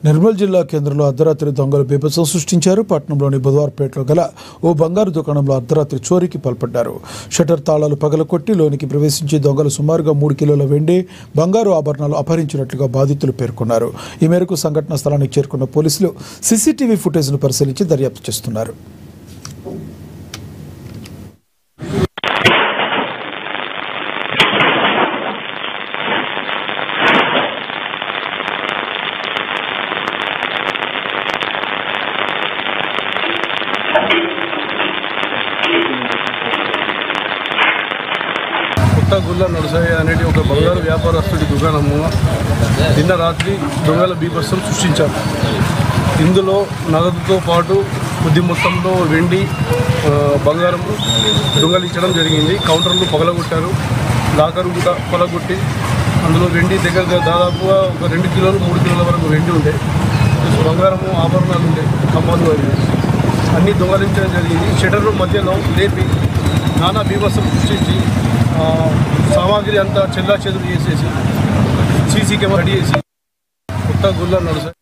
నిర్మల్ జిల్లా కేంద్రంలో అర్ధరాత్రి దొంగలు బీభత్సం సృష్టించారు. పట్టణంలోని బుధవార్పేటలో గల ఓ బంగారు దుకాణంలో అర్ధరాత్రి చోరీకి పాల్పడ్డారు. షట్టర్ తాళాలు పగలకొట్టి లోనికి ప్రవేశించి దొంగలు సుమారుగా 3 కిలోల వెండి, బంగారు ఆభరణాలు అపహరించినట్లుగా బాధితులు పేర్కొన్నారు. ఈ మేరకు సంఘటనా స్థలానికి చేరుకున్న పోలీసులు సీసీటీవీ ఫుటేజ్ను పరిశీలించి దర్యాప్తు చేస్తున్నారు. గుల్ల నడుసాయి అనేది ఒక బంగారు వ్యాపారస్తుడి దుకాణము నిన్న రాత్రి దొంగల బీభత్సం సృష్టించారు. ఇందులో నగదుతో పాటు కొద్ది మొత్తంలో వెండి, బంగారము దొంగలించడం జరిగింది. కౌంటర్లు పగలగొట్టారు, లాకర్ కూడా పగలగొట్టి అందులో వెండి దగ్గర దాదాపుగా ఒక 2 కిలోలు 3 కిలోల వరకు వెండి ఉండే, బంగారము ఆభరణాలు ఉండే, కమ్మలు అవి అన్నీ దొంగలించడం జరిగింది. షట్టర్లు మధ్యలో లేపి నానా బీభత్సం సృష్టించి సామాగ్రి అంతా చెల్లా చెదురు చేసేసి సీసీ కెమెరా రెడీ చేసి గుల్ల నడుసాయి.